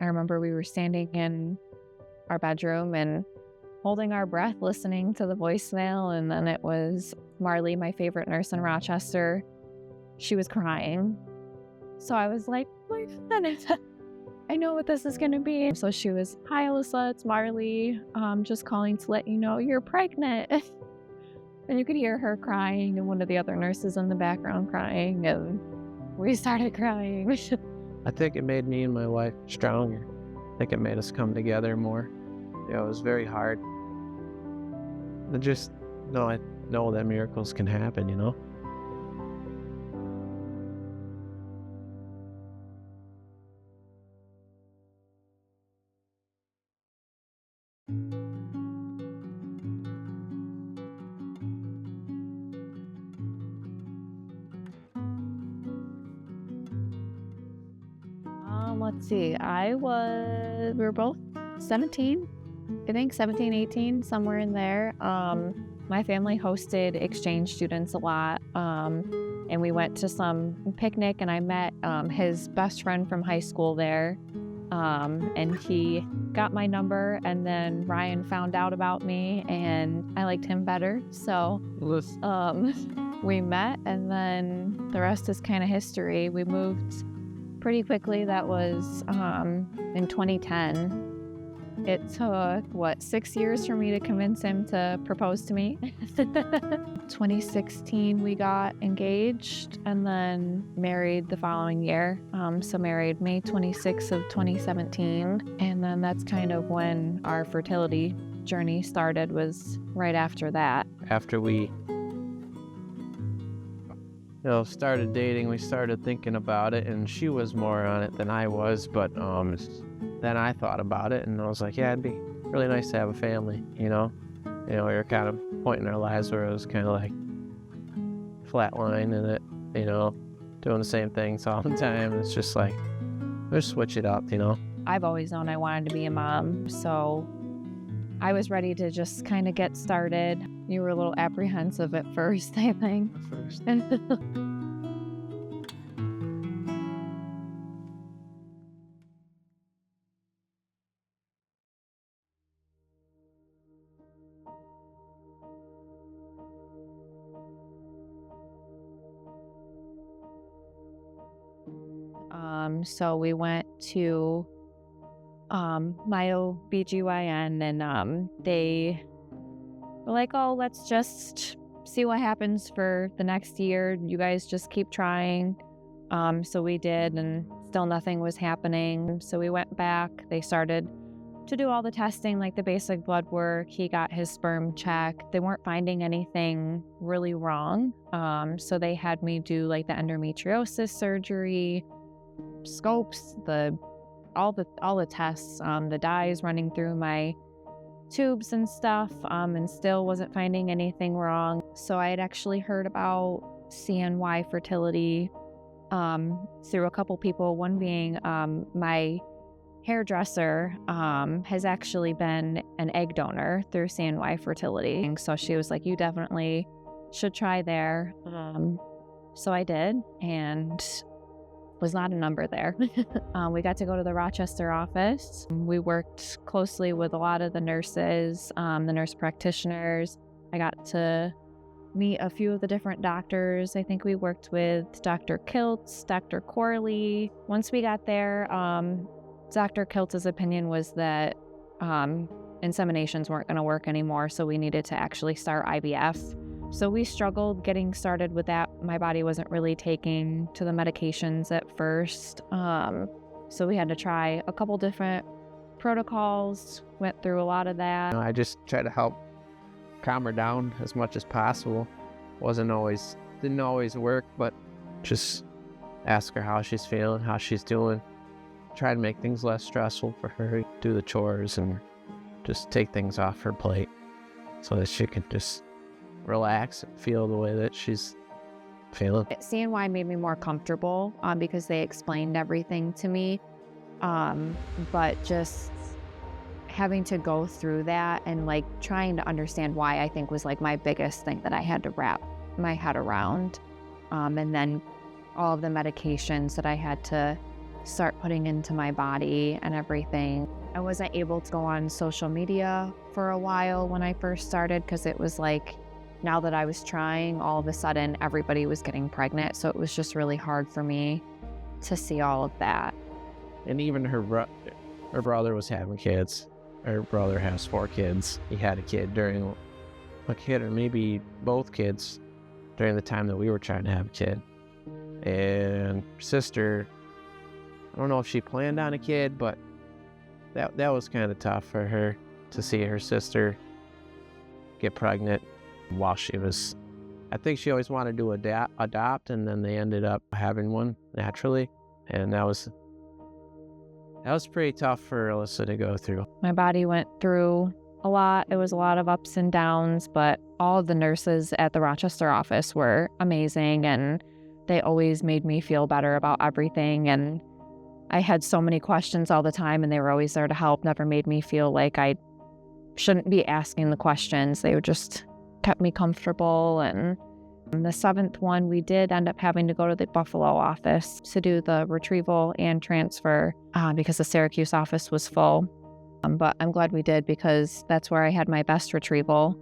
I remember we were standing in our bedroom and holding our breath, listening to the voicemail. And then it was Marley, my favorite nurse in Rochester. She was crying. So I was like, my goodness, I know what this is going to be. So she was, hi, Alyssa, it's Marley. Just calling to let you know you're pregnant. And you could hear her crying and one of the other nurses in the background crying. And we started crying. I think it made me and my wife stronger. I think it made us come together more. It was very hard. I just I know that miracles can happen, Let's see. We were both 17, I think 17, 18, somewhere in there. My family hosted exchange students a lot. And we went to some picnic and I met his best friend from high school there. And he got my number, and then Ryan found out about me and I liked him better. So we met, and then the rest is kind of history. We moved pretty quickly. That was in 2010. It took, 6 years for me to convince him to propose to me. 2016, we got engaged and then married the following year. So married May 26th of 2017. And then that's kind of when our fertility journey started, was right after that. After we started dating, we started thinking about it, and she was more on it than I was, but then I thought about it, and I was like, yeah, it'd be really nice to have a family, we were kind of point in our lives where it was kind of like flatline in it, doing the same things all the time. It's just like, let's switch it up, I've always known I wanted to be a mom, so I was ready to just kind of get started. You were a little apprehensive at first, I think. So we went to my OBGYN, and they were like, oh, let's just see what happens for the next year. You guys just keep trying. So we did, and still nothing was happening. So we went back. They started to do all the testing, like the basic blood work. He got his sperm checked. They weren't finding anything really wrong. So they had me do like the endometriosis surgery, scopes, all the tests, the dyes running through my tubes and stuff, and still wasn't finding anything wrong. So I had actually heard about CNY Fertility through a couple people, one being my hairdresser has actually been an egg donor through CNY Fertility. And so she was like, you definitely should try there. So I did, and was not a number there. We got to go to the Rochester office. We worked closely with a lot of the nurses, the nurse practitioners. I got to meet a few of the different doctors. I think we worked with Dr. Kiltz, Dr. Corley. Once we got there, Dr. Kiltz's opinion was that inseminations weren't going to work anymore, so we needed to actually start IVF. So we struggled getting started with that. My body wasn't really taking to the medications at first. So we had to try a couple different protocols, went through a lot of that. I just tried to help calm her down as much as possible. Didn't always work, but just ask her how she's feeling, how she's doing. Try to make things less stressful for her, do the chores and just take things off her plate so that she can just relax and feel the way that she's feeling. CNY made me more comfortable because they explained everything to me. But just having to go through that and like trying to understand why, I think was like my biggest thing that I had to wrap my head around. And then all of the medications that I had to start putting into my body and everything. I wasn't able to go on social media for a while when I first started because it was like, now that I was trying, all of a sudden everybody was getting pregnant. So it was just really hard for me to see all of that. And even her brother was having kids. Her brother has 4 kids. He had a kid or maybe both kids during the time that we were trying to have a kid. And her sister, I don't know if she planned on a kid, but that was kind of tough for her to see her sister get pregnant while she was, I think she always wanted to adopt, and then they ended up having one naturally. And that was pretty tough for Alyssa to go through. My body went through a lot. It was a lot of ups and downs, but all of the nurses at the Rochester office were amazing, and they always made me feel better about everything. And I had so many questions all the time, and they were always there to help, never made me feel like I shouldn't be asking the questions. They just kept me comfortable. And the 7th one, we did end up having to go to the Buffalo office to do the retrieval and transfer because the Syracuse office was full. But I'm glad we did because that's where I had my best retrieval.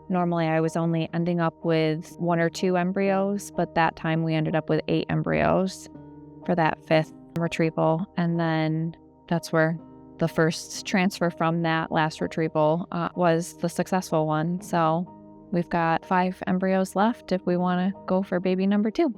Normally, I was only ending up with 1 or 2 embryos, but that time we ended up with 8 embryos for that 5th retrieval. And then that's where the first transfer from that last retrieval was the successful one. So we've got 5 embryos left if we want to go for baby number 2.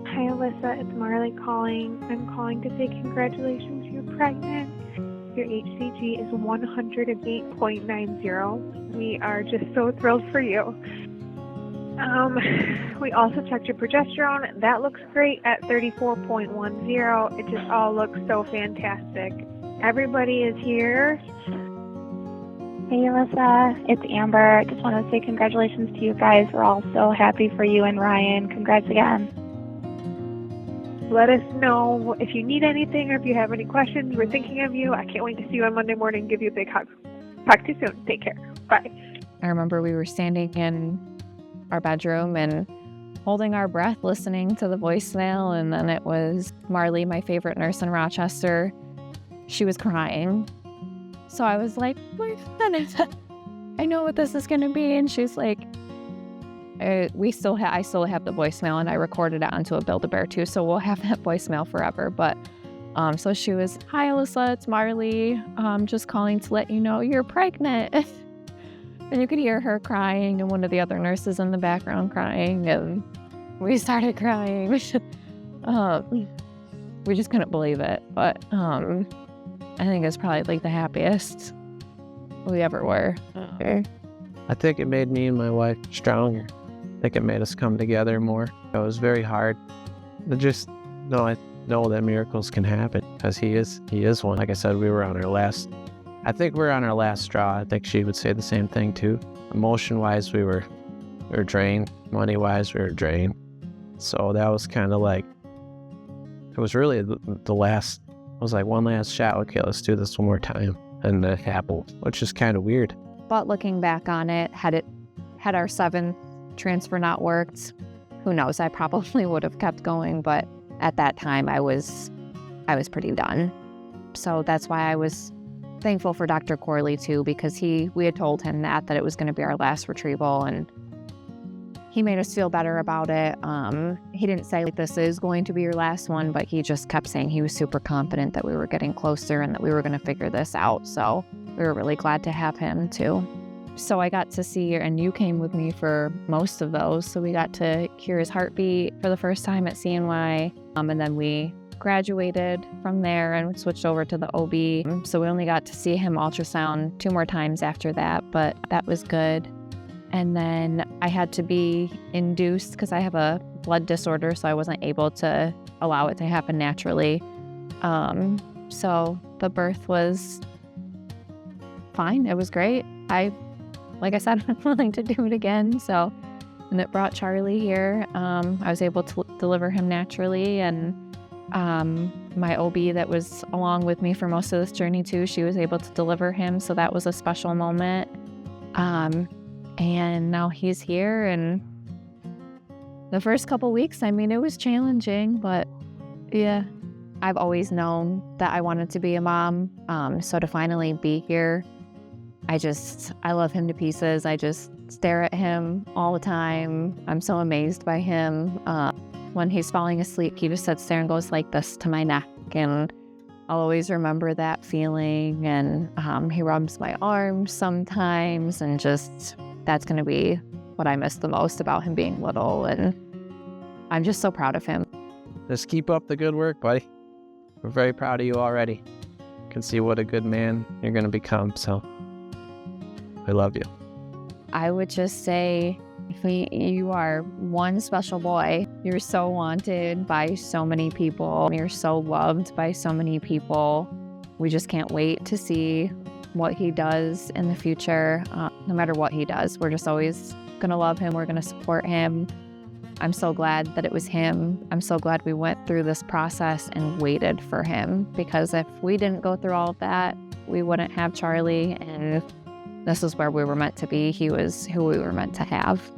Hi, Alyssa. It's Marley calling. I'm calling to say congratulations. You're pregnant. Your HCG is 108.90. We are just so thrilled for you. We also checked your progesterone. That looks great at 34.10. It just all looks so fantastic. Everybody is here. Hey, Alyssa. It's Amber. Just want to say congratulations to you guys. We're all so happy for you and Ryan. Congrats again. Let us know if you need anything or if you have any questions. We're thinking of you. I can't wait to see you on Monday morning and give you a big hug. Talk to you soon. Take care. Bye. I remember we were standing in our bedroom and holding our breath, listening to the voicemail. And then it was Marley, my favorite nurse in Rochester. She was crying. So I was like, I know what this is going to be. And she's like, I still have the voicemail, and I recorded it onto a Build-A-Bear too, so we'll have that voicemail forever. But so she was, "Hi Alyssa, it's Marley. Just calling to let you know you're pregnant." And you could hear her crying, and one of the other nurses in the background crying, and we started crying. We just couldn't believe it. But I think it's probably like the happiest we ever were. I think it made me and my wife stronger. I think it made us come together more. It was very hard. I know that miracles can happen because he is one. Like I said, we were on our last straw. I think she would say the same thing too. Emotion-wise, we were drained. Money-wise, we were drained. So that was kind of like, it was really the last, it was like one last shot. Okay, let's do this one more time. And it happened, which is kind of weird. But looking back on it, had our 7th transfer not worked, who knows? I probably would have kept going, but at that time I was pretty done. So that's why I was thankful for Dr. Corley too, because we had told him that it was going to be our last retrieval, and he made us feel better about it. He didn't say like this is going to be your last one, but he just kept saying he was super confident that we were getting closer and that we were going to figure this out. So we were really glad to have him too. So I got to see, and you came with me for most of those. So we got to hear his heartbeat for the first time at CNY. And then we graduated from there and switched over to the OB. So we only got to see him ultrasound 2 more times after that, but that was good. And then I had to be induced because I have a blood disorder, so I wasn't able to allow it to happen naturally. So the birth was fine. It was great. Like I said, I'm willing to do it again. So, and it brought Charlie here. I was able to deliver him naturally, and My OB that was along with me for most of this journey too, she was able to deliver him, so that was a special moment. And now he's here, and the first couple weeks, I mean, it was challenging, but yeah. I've always known that I wanted to be a mom, so to finally be here, I love him to pieces. I just stare at him all the time. I'm so amazed by him. When he's falling asleep, he just sits there and goes like this to my neck, and I'll always remember that feeling. And he rubs my arms sometimes, and just that's going to be what I miss the most about him being little, and I'm just so proud of him. Just keep up the good work, buddy. We're very proud of you already. Can see what a good man you're going to become, so I love you. I would just say, you are one special boy. You're so wanted by so many people. You're so loved by so many people. We just can't wait to see what he does in the future. No matter what he does, we're just always going to love him. We're going to support him. I'm so glad that it was him. I'm so glad we went through this process and waited for him, because if we didn't go through all of that, we wouldn't have Charlie, and this is where we were meant to be. He was who we were meant to have.